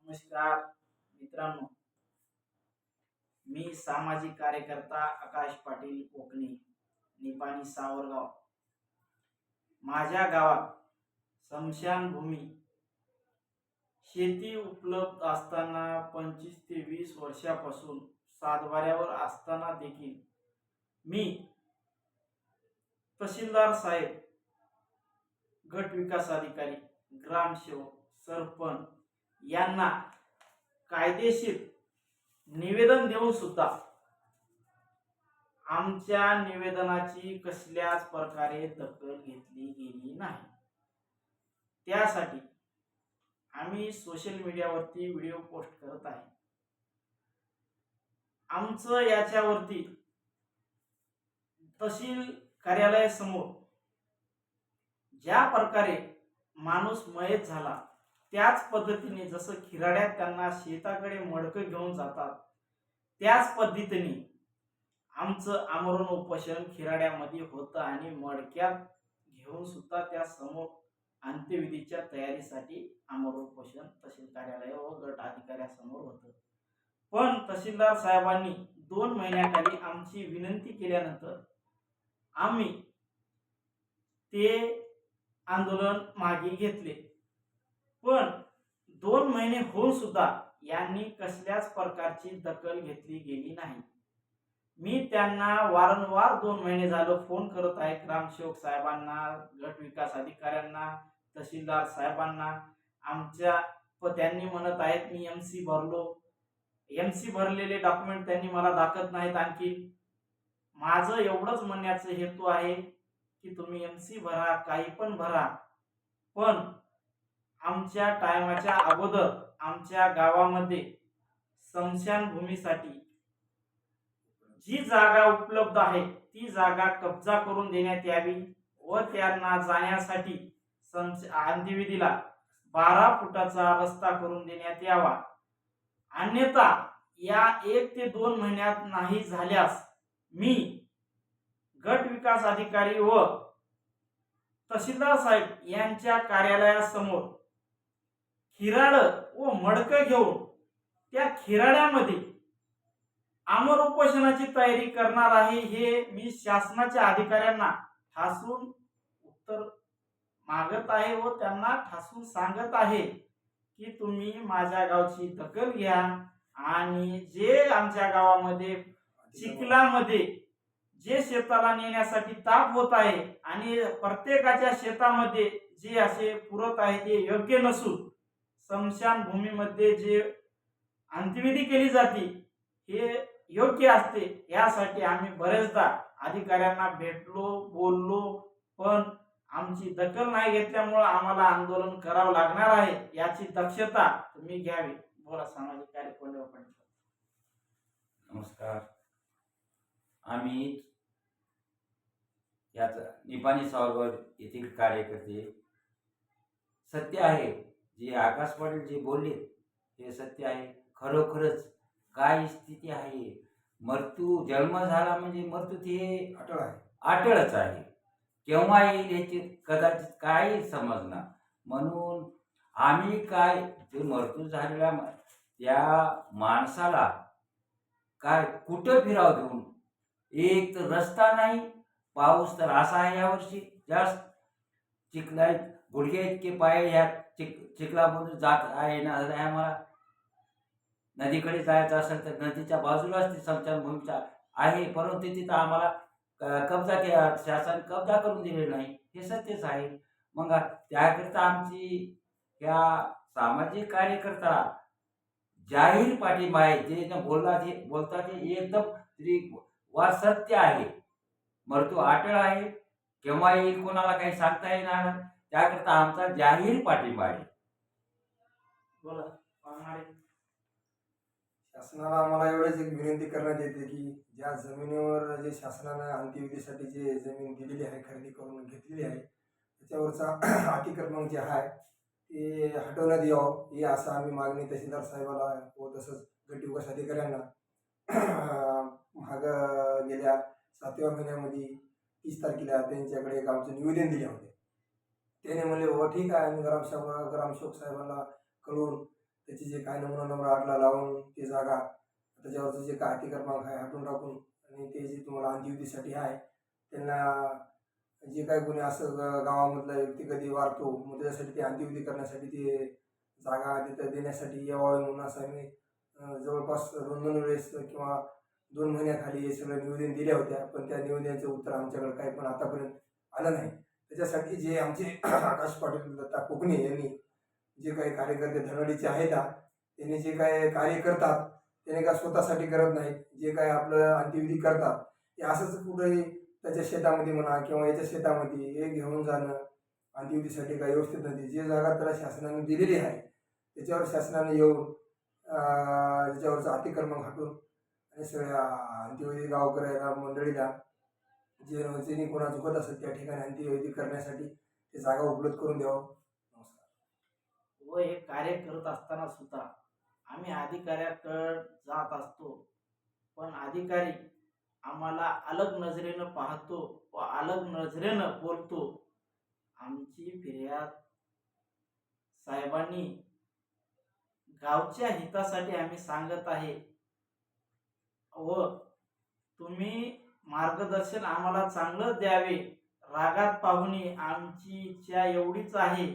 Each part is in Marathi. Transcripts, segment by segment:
नमस्कार मित्रांनो, मी सामाजिक कार्यकर्ता आकाश पाटील कोकणे, निपाणी सावरगाव. माझ्या गावात स्मशानभूमी शेती उपलब्ध असताना 25 ते 20 वर्षापासून सातबाऱ्यावर असताना देखील मी तहसीलदार साहेब, गट विकास अधिकारी, ग्रामसेवक, सरपंच यांना कायदेशीर निवेदन देऊन सुद्धा आमच्या निवेदनाची कसल्याच प्रकारे दखल घेतली गेली नाही. त्यासाठी आम्ही सोशल मीडियावरती व्हिडिओ पोस्ट करत आहे. आमचं याच्यावरती तहसील कार्यालयासमोर ज्या प्रकारे माणूस मयत झाला त्याच पद्धतीने, जसं खिराड्यात त्यांना शेताकडे मडकं घेऊन जातात त्याच पद्धतीने आमचं आमरण उपोषण खिराड्यामध्ये होतं आणि मडक्यात घेऊन सुद्धा त्या समोर अंत्यविधीच्या तयारीसाठी आमरण उपोषण तहसील कार्यालय व गट अधिकाऱ्यासमोर होतं. पण तहसीलदार साहेबांनी 2 महिन्याखाली आमची विनंती केल्यानंतर आम्ही ते आंदोलन मागे घेतले. पण 2 महिने होऊन सुद्धा यांनी कसल्याच प्रकारची दखल घेतली गेली नाही. मी त्यांना वारंवार 2 महिने झालं फोन करत आहे. ग्रामसेवक साहेबांना, गट विकास अधिकाऱ्यांना, तहसीलदार साहेबांना. त्यांनी म्हणत आहेत मी MC भरलो. MC भरलेले डॉक्युमेंट त्यांनी मला दाखवत नाहीत. आणखी माझं एवढंच म्हणण्याचं हेतू आहे की तुम्ही MC भरा, काही पण भरा, पण आमच्या टायमाच्या अगोदर आमच्या गावामध्ये स्मशानभूमीसाठी जी जागा उपलब्ध आहे ती जागा कब्जा करून देण्यात यावी व त्यांना जाण्यासाठी अंत्यविधीला 12 फुटाचा रस्ता करून देण्यात यावा. अन्यथा या 1 ते 2 महिन्यात नाही झाल्यास मी गट विकास अधिकारी व तहसीलदार साहेब यांच्या कार्यालयासमोर खिराड व मडकं घेऊन त्या खिराड्यामध्ये आमरण उपोषणाची तयारी करणार आहे. हे मी शासनाच्या अधिकाऱ्यांना ठासून उत्तर मागत आहे व त्यांना ठासून सांगत आहे की तुम्ही माझ्या गावची दखल घ्या आणि जे आमच्या गावामध्ये चिखलामध्ये जे शेताला नेण्यासाठी ताप होत आहे आणि प्रत्येकाच्या शेतामध्ये जे असे पुरत आहे ते योग्य नसून स्मशानभूमीमध्ये जे अंत्यविधी केली जाते हे योग्य असते. यासाठी आम्ही बरेचदा अधिकाऱ्यांना भेटलो, बोललो, पण आमची दखल नाही घेतल्यामुळे आम्हाला आंदोलन करावं लागणार आहे. याची दक्षता तुम्ही घ्यावी. बोला सामाजिक कार्यकर्ते. नमस्कार. आम्ही यात निपाणी सावरगाव येथील कार्यकर्ते. सत्य आहे जे आकाश पाटील जे बोलले हे सत्य आहे. खरोखरच काय स्थिती आहे, मृत्यू जन्म झाला म्हणजे मृत्यू ते अटळच आहे. केव्हा येईल याची कदाचित काही समजणार. म्हणून आम्ही काय ते मृत्यू झालेल्या त्या माणसाला काय कुठं फिराव देऊन, एक तर रस्ता नाही, पाऊस तर असा आहे यावर्षी जास्त, चिखला गुडघे इतके पाय ह्या चिखलामधून जात आहे ना. आम्हाला नदीकडे जायचं असेल तर नदीच्या बाजूलाच ती स्मशानभूमीचा आहे, परंतु तिथं आम्हाला शासन कब्जा करून दिले नाही. हे सत्यच आहे. मग त्याकरिता आमची या सामाजिक कार्यकर्ता जाहीर पाठिंबा आहे. जे बोलतात ते एकदम वार सत्य आहे. मृत्यू अटळ आहे, केव्हा येईल कोणाला काही सांगता येणार. त्याकरिता आमचा जाहीर पाठिंबा आहे. बोला. शासनाला आम्हाला एवढंच एक विनंती करण्यात येते की ज्या जमिनीवर जे शासनानं अंत्यविधीसाठी जे जमीन दिलेली आहे, खरेदी करून घेतलेली आहे, त्याच्यावरचा अतिक्रमण जे आहे ते हटवण्यात यावं, ही असं आम्ही मागणी तहसीलदार साहेबाला व तसंच गट विकास अधिकाऱ्यांना गेल्या 7व्या महिन्यामध्ये 30 तारखेला त्यांच्याकडे एक आमचं निवेदन दिले होते. त्याने म्हणले हो ठीक आहे, आम्ही ग्रामसेवक साहेबांना कळवून त्याचे जे काय नमुना नंबर 8ला लावून ती जागा त्याच्यावरचं जे काय अटी क्रमांक आहे हटवून टाकून आणि ते जे तुम्हाला अंत्यविधीसाठी आहे त्यांना जे काय कोणी असं गावामधला व्यक्ती कधी वारतो मग त्याच्यासाठी ते अंत्यविधी करण्यासाठी ते जागा तिथं देण्यासाठी यावं म्हणून असं आम्ही जवळपास 2 वेळेस किंवा 2 महिन्याखाली हे सगळं निवेदन दिल्या होत्या, पण त्या निवेदनाचं उत्तर आमच्याकडे काही पण आतापर्यंत आलं नाही. त्याच्यासाठी जे आमचे आकाश पाटील दत्ता कोकणे यांनी जे काही कार्यकर्ते धनवडीचे आहेत त्यांनी जे काय कार्य करतात त्याने का स्वतःसाठी करत नाहीत, जे काय आपलं अंत्यविधी करतात ते असंच कुठेही त्याच्या शेतामध्ये म्हणा किंवा याच्या शेतामध्ये हे घेऊन जाणं अंत्यविधीसाठी काही व्यवस्थित नाही. जी जागा त्याला शासनाने दिलेली आहे त्याच्यावर शासनाने येऊन त्याच्यावरचं अतिक्रमण हटून आणि सगळ्या अंत्यविधी गावकऱ्याला मंडळीला जे कोणा चुकत असेल त्या ठिकाणी अंत्यविधी करण्यासाठी ते जागा उपलब्ध करून द्यावं. नमस्कार. व हे कार्य करत असताना सुद्धा आम्ही अधिकाऱ्याकडे जात असतो, पण अधिकारी आम्हाला अलग नजरेनं पाहतो व अलग नजरेनं बोलतो. आमची फिर्याद साहेबांनी गावच्या हितासाठी आम्ही सांगत आहे व तुम्ही मार्गदर्शन आम्हाला चांगलं द्यावे. रागात पाहुणी आमची इच्छा एवढीच आहे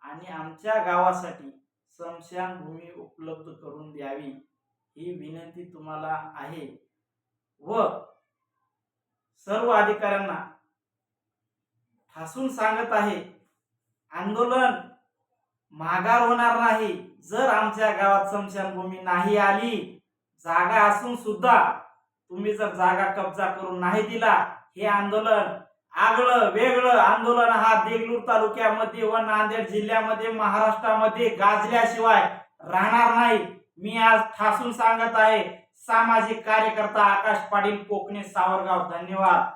आणि आमच्या गावासाठी स्मशानभूमी उपलब्ध करून द्यावी ही विनंती तुम्हाला आहे व सर्व अधिकाऱ्यांना ठासून सांगत आहे, आंदोलन माघार होणार नाही. जर आमच्या गावात स्मशानभूमी नाही आली, जागा असून सुद्धा तुम्ही जर जागा कब्जा करून नाही दिला, हे आंदोलन आगळं वेगळं आंदोलन हा देगलूर तालुक्यामध्ये व नांदेड जिल्ह्यामध्ये महाराष्ट्रामध्ये गाजल्याशिवाय राहणार नाही. मी आज ठासून सांगत आहे. सामाजिक कार्यकर्ता आकाश पाटील कोकणे सावरगाव. धन्यवाद.